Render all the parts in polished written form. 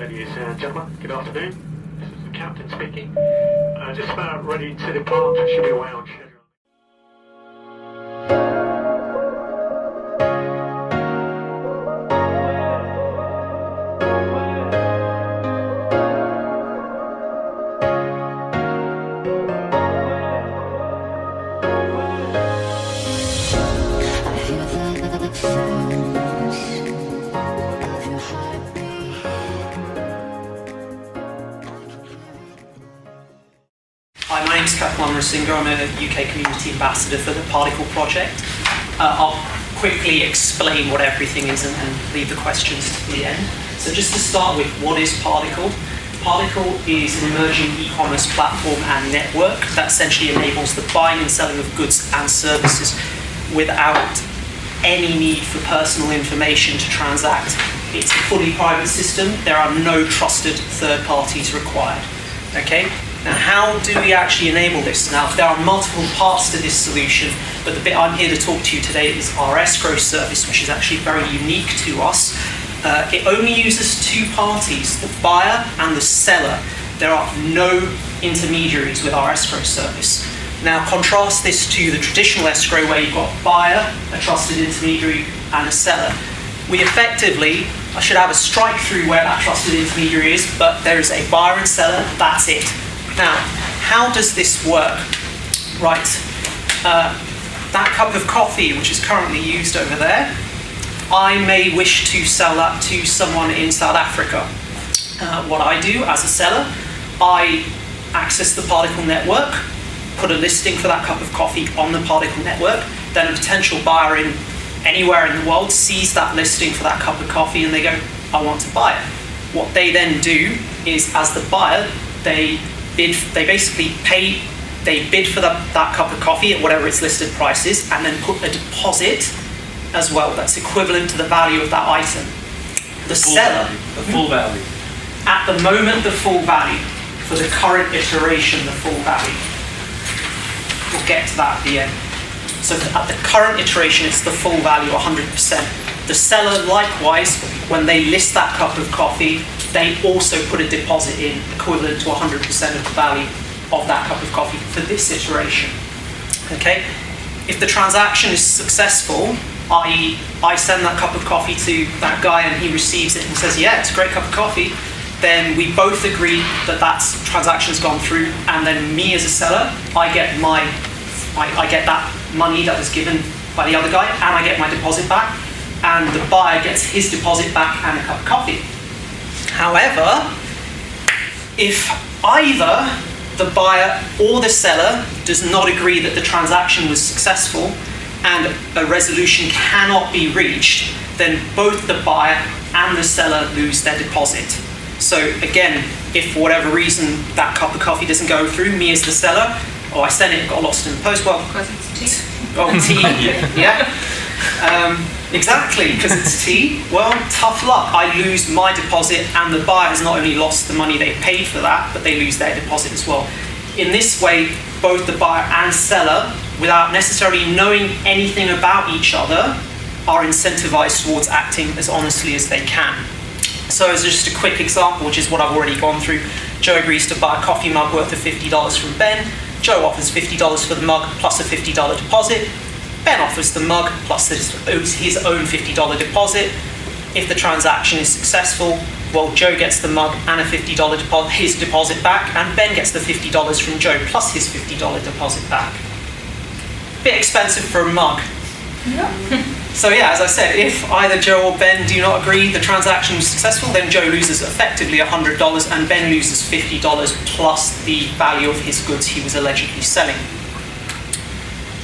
Ladies and gentlemen, good afternoon. This is the captain speaking. Just about ready to depart. Should be away on schedule. Hi, my name is Particl Marketplace. I'm a UK community ambassador for the Particl project. I'll quickly explain what everything is and leave the questions to the end. So just to start with, what is Particl? Particl is an emerging e-commerce platform and network that essentially enables the buying and selling of goods and services without any need for personal information to transact. It's a fully private system. There are no trusted third parties required. Okay? Now, how do we actually enable this? Now, there are multiple parts to this solution, but the bit I'm here to talk to you today is our escrow service, which is actually very unique to us. It only uses two parties, the buyer and the seller. There are no intermediaries with our escrow service. Now, contrast this to the traditional escrow where you've got a buyer, a trusted intermediary, and a seller. We effectively, I should have a strike through where that trusted intermediary is, but there is a buyer and seller, that's it. Now, how does this work? Right, that cup of coffee, which is currently used over there, I may wish to sell that to someone in South Africa. What I do as a seller, I access the Particl network, put a listing for that cup of coffee on the Particl network, then a potential buyer in anywhere in the world sees that listing for that cup of coffee and they go, I want to buy it. What they then do is, as the buyer, they bid for that cup of coffee at whatever its listed price is, and then put a deposit as well that's equivalent to the value of that item. The seller, the full value. At the moment, the full value. For the current iteration, the full value. We'll get to that at the end. So at the current iteration, it's the full value, 100%. The seller, likewise, when they list that cup of coffee, they also put a deposit in equivalent to 100% of the value of that cup of coffee for this iteration. Okay? If the transaction is successful, i.e. I send that cup of coffee to that guy and he receives it and says, yeah, it's a great cup of coffee, then we both agree that that transaction's gone through, and then me as a seller, I get that money that was given by the other guy, and I get my deposit back, and the buyer gets his deposit back and a cup of coffee. However, if either the buyer or the seller does not agree that the transaction was successful and a resolution cannot be reached, then both the buyer and the seller lose their deposit. So again, if for whatever reason that cup of coffee doesn't go through, me as the seller, I sent it, got lost in the post, well, because it's tea. Oh, tea, yeah. Exactly, because it's tea. Well, tough luck. I lose my deposit, and the buyer has not only lost the money they paid for that, but they lose their deposit as well. In this way, both the buyer and seller, without necessarily knowing anything about each other, are incentivized towards acting as honestly as they can. So as just a quick example, which is what I've already gone through, Joe agrees to buy a coffee mug worth of $50 from Ben. Joe offers $50 for the mug plus a $50 deposit. Ben offers the mug plus his own $50 deposit. If the transaction is successful, well, Joe gets the mug and a $50 deposit, his deposit back, and Ben gets the $50 from Joe plus his $50 deposit back. Bit expensive for a mug. Yeah. So yeah, as I said, if either Joe or Ben do not agree the transaction was successful, then Joe loses effectively $100 and Ben loses $50 plus the value of his goods he was allegedly selling.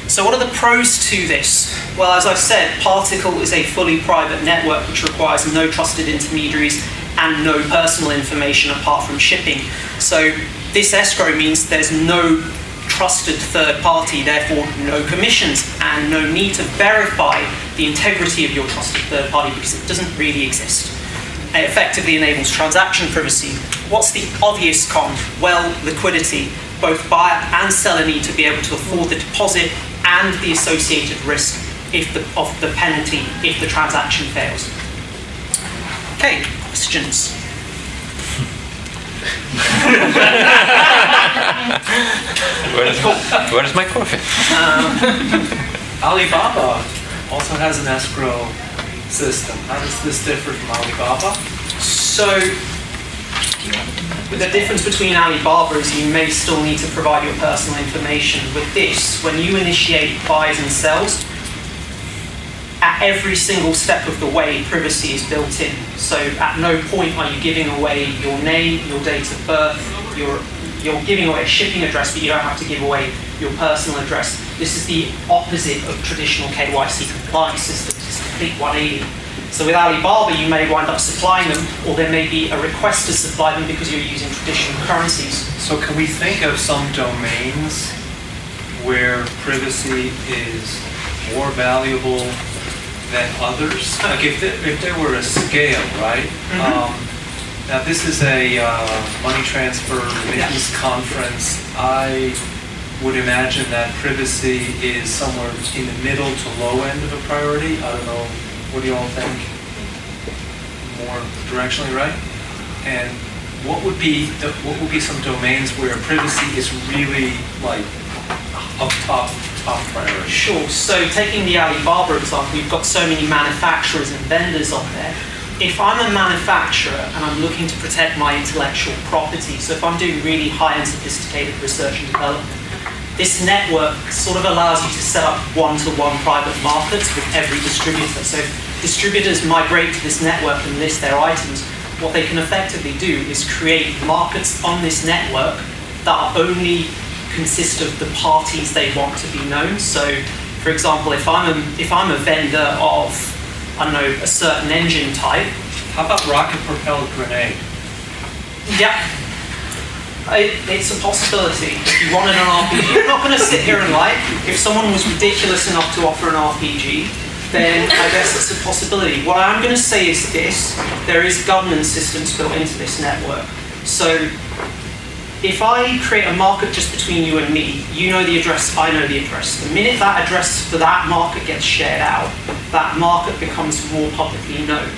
So what are the pros to this? Well, as I said, Particl is a fully private network which requires no trusted intermediaries and no personal information apart from shipping. So this escrow means there's no trusted third party, therefore no commissions and no need to verify the integrity of your trusted third party because it doesn't really exist. It effectively enables transaction privacy. What's the obvious con? Well, liquidity. Both buyer and seller need to be able to afford the deposit and the associated risk of the penalty if the transaction fails. Okay, questions? Where's my coffee? Alibaba also has an escrow system. How does this differ from Alibaba? So, the difference between Alibaba is you may still need to provide your personal information. With this, when you initiate buys and sells, at every single step of the way, privacy is built in. So at no point are you giving away your name, your date of birth, you're giving away a shipping address, but you don't have to give away your personal address. This is the opposite of traditional KYC compliance systems. It's a complete 180. So with Alibaba, you may wind up supplying them, or there may be a request to supply them because you're using traditional currencies. So can we think of some domains where privacy is more valuable than others? Like if there were a scale, right? Now this is a money transfer remittance conference. I would imagine that privacy is somewhere in the middle to low end of a priority. I don't know. What do you all think? More directionally, right? And what would be some domains where privacy is really like a top priority? Sure. So taking the Alibaba example, we've got so many manufacturers and vendors on there. If I'm a manufacturer and I'm looking to protect my intellectual property, so if I'm doing really high and sophisticated research and development, this network sort of allows you to set up one-to-one private markets with every distributor. So if distributors migrate to this network and list their items, what they can effectively do is create markets on this network that only consist of the parties they want to be known. So, for example, if I'm a vendor of, I don't know, a certain engine type. How about rocket-propelled grenade? Yeah. It's a possibility. If you wanted an RPG, I'm not going to sit here and lie. If someone was ridiculous enough to offer an RPG, then I guess it's a possibility. What I'm going to say is this: there is governance systems built into this network. So if I create a market just between you and me, you know the address, I know the address. The minute that address for that market gets shared out, that market becomes more publicly known.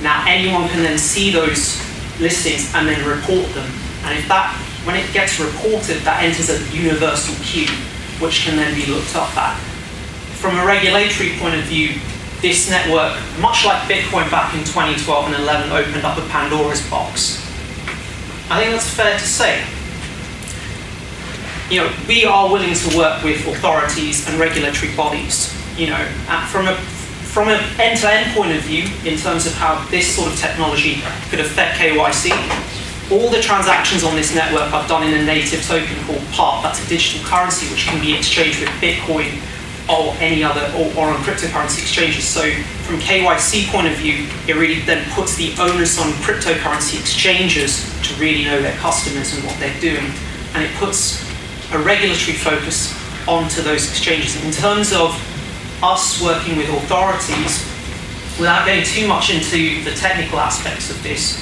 Now anyone can then see those listings and then report them. And if that, when it gets reported, that enters a universal queue, which can then be looked up at. From a regulatory point of view, this network, much like Bitcoin back in 2012 and 11, opened up a Pandora's box. I think that's fair to say. You know, we are willing to work with authorities and regulatory bodies. You know, from an end-to-end point of view, in terms of how this sort of technology could affect KYC, all the transactions on this network are done in a native token called PARP. That's a digital currency which can be exchanged with Bitcoin or any other, or on cryptocurrency exchanges. So from KYC point of view, it really then puts the onus on cryptocurrency exchanges to really know their customers and what they're doing. And it puts a regulatory focus onto those exchanges. In terms of us working with authorities, without going too much into the technical aspects of this,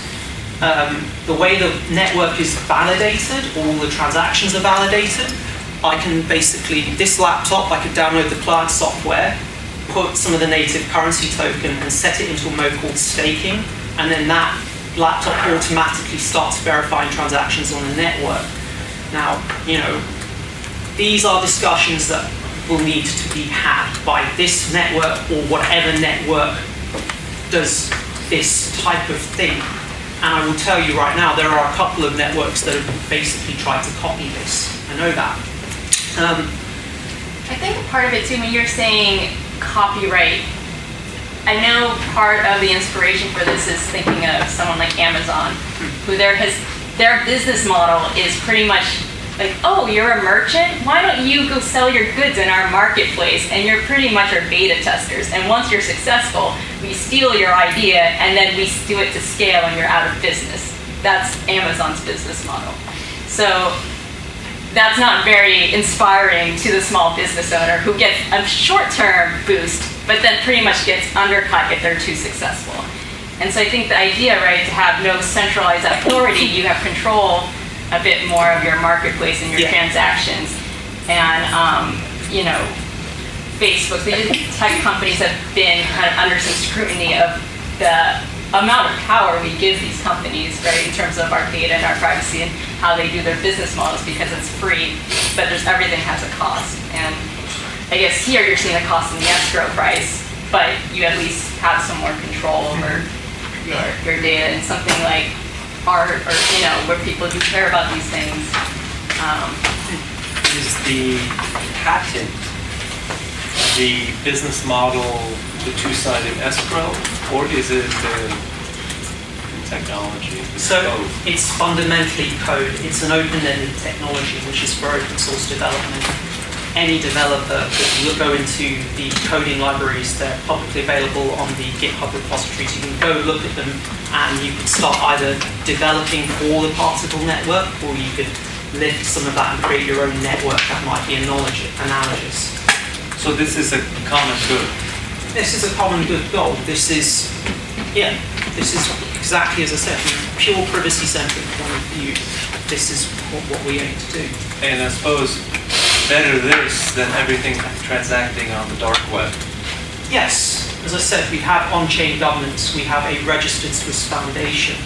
the way the network is validated, all the transactions are validated, I can basically, this laptop, I could download the client software, put some of the native currency token and set it into a mode called staking, and then that laptop automatically starts verifying transactions on the network. Now, you know, these are discussions that will need to be had by this network or whatever network does this type of thing. And I will tell you right now, there are a couple of networks that have basically tried to copy this. I know that. I think part of it too, when you're saying copyright, I know part of the inspiration for this is thinking of someone like Amazon, who their business model is pretty much like, oh, you're a merchant? Why don't you go sell your goods in our marketplace? And you're pretty much our beta testers. And once you're successful, we steal your idea and then we do it to scale and you're out of business. That's Amazon's business model. So that's not very inspiring to the small business owner who gets a short-term boost, but then pretty much gets undercut if they're too successful. And so I think the idea, right, to have no centralized authority, you have control a bit more of your marketplace and your transactions. And, you know, Facebook, the tech companies have been kind of under some scrutiny of the amount of power we give these companies, right, in terms of our data and our privacy and how they do their business models because it's free, but everything has a cost. And I guess here you're seeing the cost in the escrow price, but you at least have some more control over your data, and something like art or, where people do care about these things. Is the patent, the business model, the two-sided escrow, or is it the technology? So it's fundamentally code. It's an open-ended technology which is for open source development. Any developer could go into the coding libraries. They're publicly available on the GitHub repositories. You can go look at them and you could start either developing for the Particl network, or you could lift some of that and create your own network that might be analogous. So this is a common good. This is a common good goal. This is exactly as I said, from a pure privacy-centric point of view. This is what we aim to do. And I suppose better this than everything transacting on the dark web. Yes, as I said, we have on-chain governance. We have a registered Swiss foundation.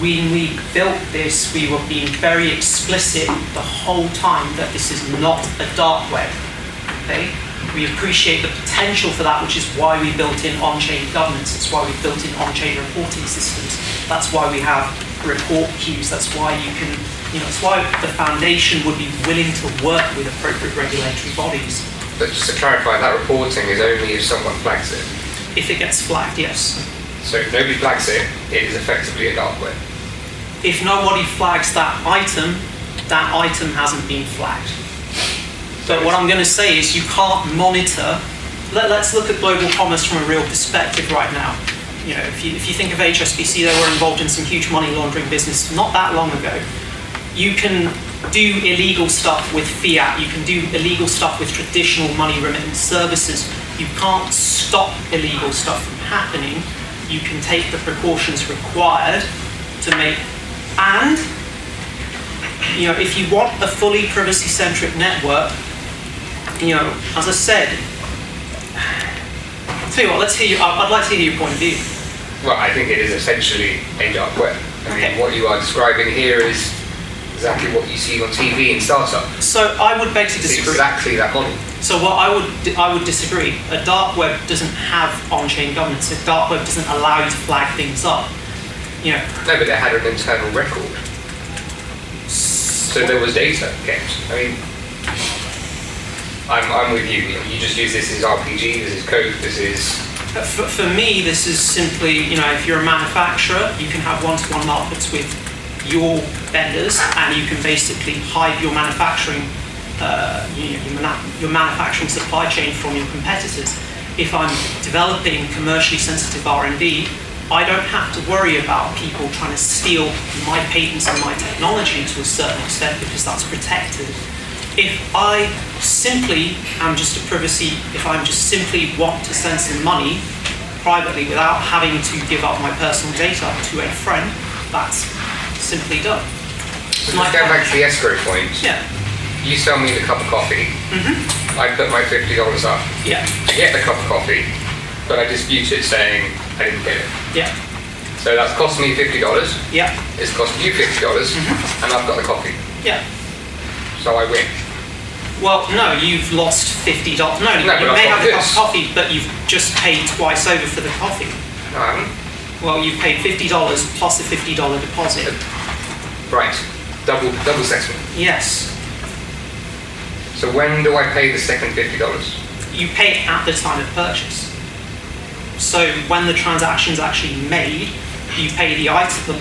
When we built this, we were being very explicit the whole time that this is not a dark web. Okay? We appreciate the potential for that, which is why we built in on-chain governance. It's why we built in on-chain reporting systems. That's why we have report queues. That's why you can, it's why the foundation would be willing to work with appropriate regulatory bodies. But just to clarify, that reporting is only if someone flags it. If it gets flagged, yes. So if nobody flags it, it is effectively a dark web. If nobody flags that item hasn't been flagged. But what I'm going to say is you can't monitor. Let's look at global commerce from a real perspective right now. If you think of HSBC, they were involved in some huge money laundering business not that long ago. You can do illegal stuff with fiat. You can do illegal stuff with traditional money remittance services. You can't stop illegal stuff from happening. You can take the precautions required to make. And, if you want a fully privacy-centric network, as I said, tell you what, I'd like to hear your point of view. Well, I think it is essentially a dark web. I mean, what you are describing here is exactly what you see on TV in startup. So I would beg to It's disagree. exactly that model. So what I would disagree. A dark web doesn't have on-chain governance. A dark web doesn't allow you to flag things up. No, but it had an internal record. So there was data kept. I mean, I'm with you. You just use this as RPG, this is code, this is... For me, this is simply, if you're a manufacturer, you can have one-to-one markets with your vendors, and you can basically hide your manufacturing, your manufacturing supply chain from your competitors. If I'm developing commercially sensitive R&D, I don't have to worry about people trying to steal my patents and my technology to a certain extent because that's protected. If I simply am just if I just simply want to send some money privately without having to give up my personal data to a friend, that's simply done. So just go back to the escrow point. Yeah. You sell me the cup of coffee. Mm-hmm. I put my $50 up. Yeah. I get the cup of coffee, but I dispute it saying I didn't get it. Yeah. So that's cost me $50. Yeah. It's cost you $50, and I've got the coffee. Yeah. So I win. Well, no, you've lost $50. No, you but may I've got have the this. coffee, but you've just paid twice over for the coffee. No, I haven't. Well, you've paid $50 plus a $50 deposit. Right. Double settlement. Yes. So when do I pay the second $50? You pay it at the time of purchase. So when the transaction's actually made, you pay the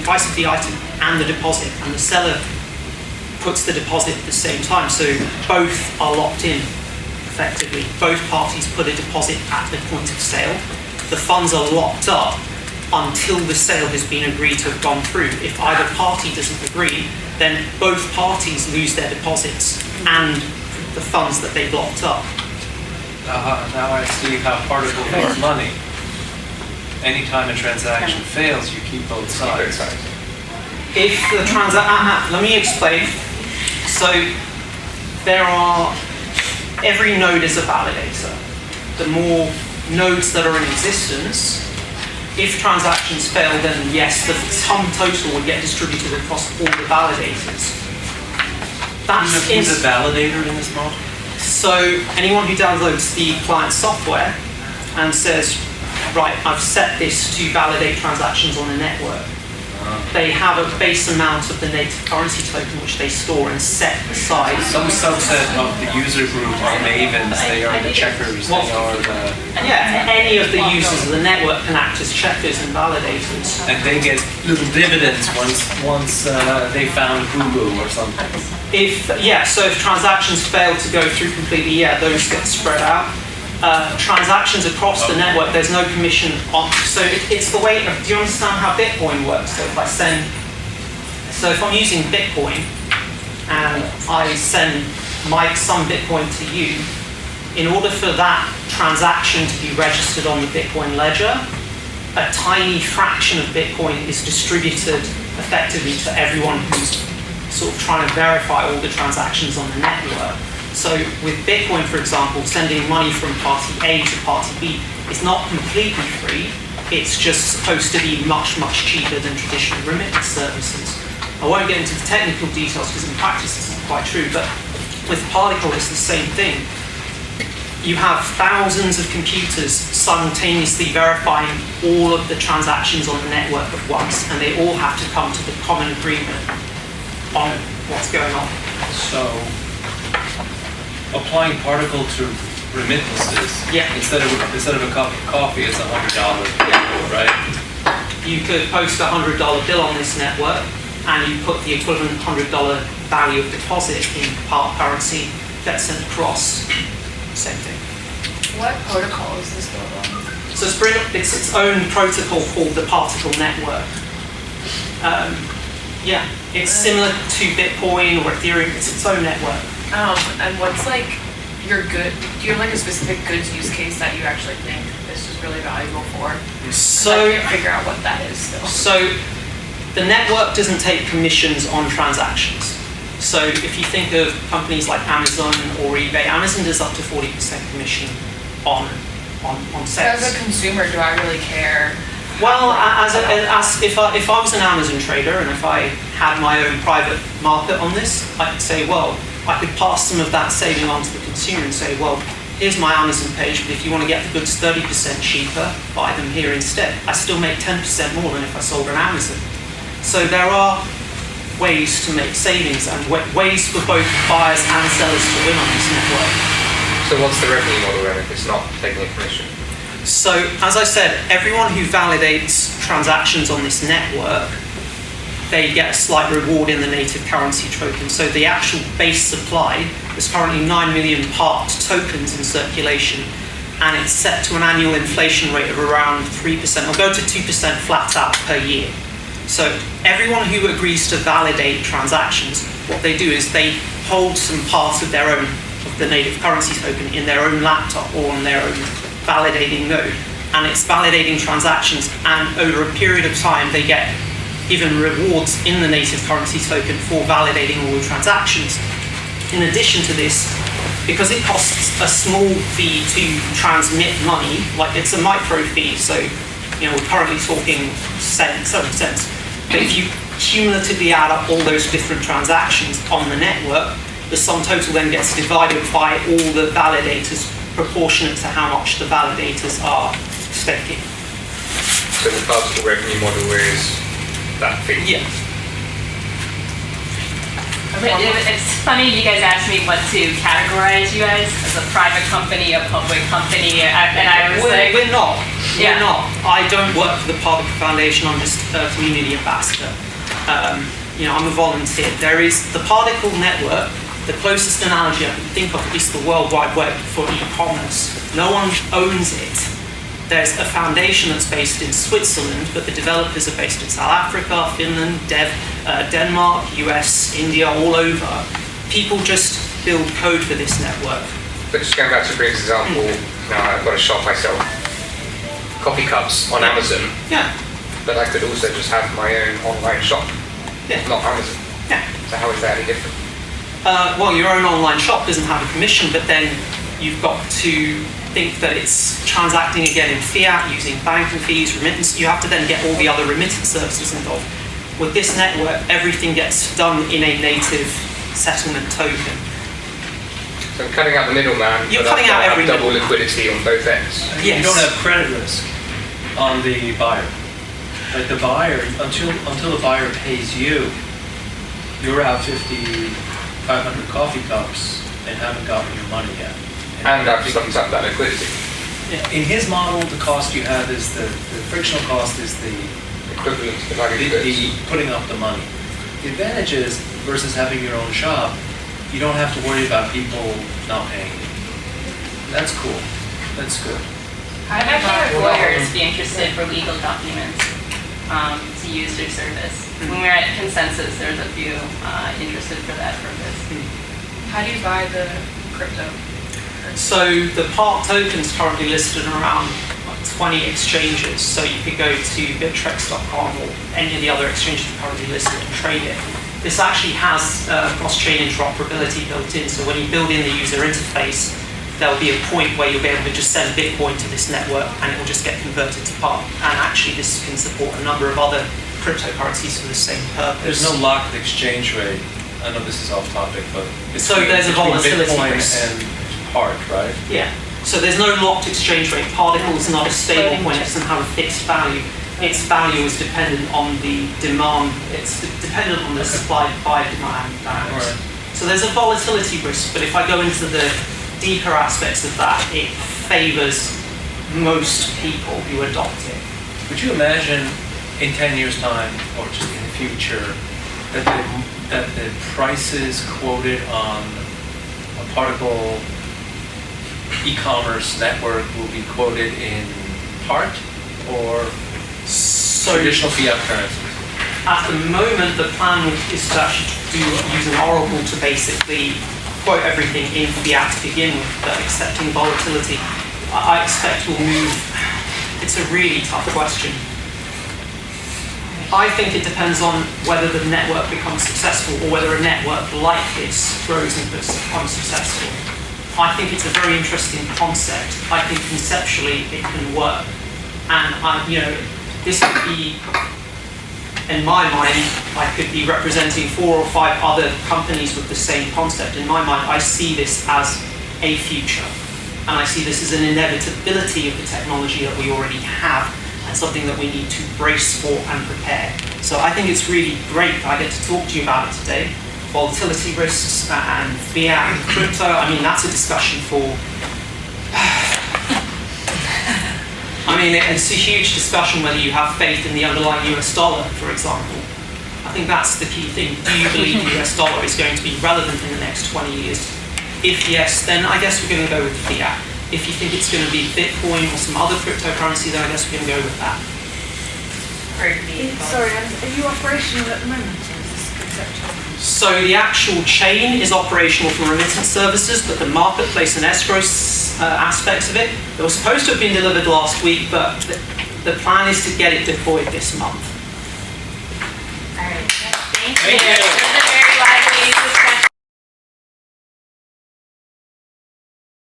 price of the item and the deposit, and the seller puts the deposit at the same time. So both are locked in, effectively. Both parties put a deposit at the point of sale. The funds are locked up until the sale has been agreed to have gone through. If either party doesn't agree, then both parties lose their deposits and the funds that they've locked up. Now I see how Particl makes money. Anytime a transaction fails, you keep both sides. If the let me explain. So every node is a validator. The more nodes that are in existence, if transactions fail, then yes, the sum total would get distributed across all the validators. Who's a validator in this model? So anyone who downloads the client software and says, right, I've set this to validate transactions on a network, they have a base amount of the native currency token which they store and set aside. Some subset of the user group are mavens, they are the checkers, they are the... Yeah, any of the users of the network can act as checkers and validators. And they get little dividends once they found Boo or something. So if transactions fail to go through completely, those get spread out. Transactions across the network, there's no commission on. So it's the way. Do you understand how Bitcoin works? So if I'm using Bitcoin and I send some Bitcoin to you, in order for that transaction to be registered on the Bitcoin ledger, a tiny fraction of Bitcoin is distributed effectively to everyone who's sort of trying to verify all the transactions on the network. So with Bitcoin, for example, sending money from party A to party B is not completely free. It's just supposed to be much, much cheaper than traditional remittance services. I won't get into the technical details because in practice this isn't quite true, but with Particl it's the same thing. You have thousands of computers simultaneously verifying all of the transactions on the network at once, and they all have to come to the common agreement on what's going on. So, applying Particl to remittances, instead of a cup of coffee, it's $100 bill, right? You could post a $100 bill on this network, and you put the equivalent $100 value of deposit in part currency, gets sent across. Same thing. What protocol is this built on? So it's its own protocol called the Particl network. It's similar to Bitcoin or Ethereum. It's its own network. And what's like your good? Do you have like a specific goods use case that you actually think this is really valuable for? So I can't figure out what that is still. So the network doesn't take commissions on transactions. So if you think of companies like Amazon or eBay, Amazon does up to 40% commission on sales. As a consumer, do I really care? Well, if I was an Amazon trader and if I had my own private market on this, I could say, well, I could pass some of that saving on to the consumer and say, well, here's my Amazon page, but if you want to get the goods 30% cheaper, buy them here instead. I still make 10% more than if I sold on Amazon. So there are ways to make savings and ways for both buyers and sellers to win on this network. So what's the revenue model then if it's not taking a commission? So, as I said, everyone who validates transactions on this network, they get a slight reward in the native currency token. So the actual base supply, there's currently 9 million part tokens in circulation, and it's set to an annual inflation rate of around 3%. It'll go to 2% flat out per year. So everyone who agrees to validate transactions, what they do is they hold some part of their own, of the native currency token in their own laptop or on their own validating node, and it's validating transactions, and over a period of time they get given rewards in the native currency token for validating all the transactions. In addition to this, because it costs a small fee to transmit money, like it's a micro fee, so we're currently talking cents, 7 cents, but if you cumulatively add up all those different transactions on the network, the sum total then gets divided by all the validators proportionate to how much the validators are staking. So the Particl revenue model is that fee? Yeah. It's funny you guys asked me what to categorize you guys as a private company, a public company, and I was like... We're not. Yeah. We're not. I don't work for the Particl Foundation. I'm just a community ambassador. I'm a volunteer. There is the Particl network. The closest analogy I can think of is the World Wide Web for e-commerce. No one owns it. There's a foundation that's based in Switzerland, but the developers are based in South Africa, Finland, Denmark, US, India, all over. People just build code for this network. But just going back to a previous example, now I've got a shop, I sell coffee cups on Amazon. Yeah. But I could also just have my own online shop, not Amazon. Yeah. So how is that any different? Well, your own online shop doesn't have a commission, but then you've got to think that it's transacting again in fiat, using banking fees, remittance. You have to then get all the other remittance services involved. With this network, everything gets done in a native settlement token. So I'm cutting out the middleman. You're but cutting out I have every double liquidity on both ends. Yes. You don't have credit risk on the buyer. Like the buyer, until the buyer pays you, you're out 500 coffee cups and haven't gotten your money yet. And I've sucked up that liquidity. In his model, the cost you have is the frictional cost is the Equivalent to the value of goods. putting up the money. The advantage is, versus having your own shop, you don't have to worry about people not paying you. That's cool. That's good. I've actually heard lawyers be interested for legal documents to use their service. When we were at Consensus, there was a few interested for that purpose. How do you buy the crypto? So the Park token's currently listed in around 20 exchanges. So you could go to bittrex.com or any of the other exchanges currently listed and trade it. This actually has cross-chain interoperability built in. So when you build in the user interface, there'll be a point where you'll be able to just send Bitcoin to this network and it will just get converted to Park. And actually this can support a number of other cryptocurrencies for the same purpose. There's no locked exchange rate. I know this is off topic, but So there's a volatility Bitcoin risk. and Park, right? Yeah. So there's no locked exchange rate. Particle is not a stable coin. It doesn't have a fixed value. Its value is dependent on the demand. It's dependent on the supply by demand dynamics. Right. So there's a volatility risk. But if I go into the deeper aspects of that, it favors most people who adopt it. Would you imagine in 10 years' time, or just in the future, that the prices quoted on a Particl e-commerce network will be quoted in part or So traditional fiat currencies? at the moment, the plan is to actually use an oracle to basically quote everything in fiat to begin with, but accepting volatility, I expect will move. It's a really tough question. I think it depends on whether the network becomes successful or whether a network like this grows and becomes successful. I think it's a very interesting concept. I think conceptually it can work. And this could be, in my mind, I could be representing 4 or 5 other companies with the same concept. In my mind, I see this as a future. And I see this as an inevitability of the technology that we already have and something that we need to brace for and prepare. So I think it's really great that I get to talk to you about it today. Volatility risks and fiat and crypto, that's a discussion for... it's a huge discussion whether you have faith in the underlying US dollar, for example. I think that's the key thing. Do you believe the US dollar is going to be relevant in the next 20 years? If yes, then I guess we're going to go with fiat. If you think it's going to be Bitcoin or some other cryptocurrency, then I guess we're going to go with that. Sorry, are you operational at the moment, or is this conceptual? So the actual chain is operational for remittance services, but the marketplace and escrow aspects of it was supposed to have been delivered last week, but the plan is to get it deployed this month. All right. Thank Thank you. This is a very lively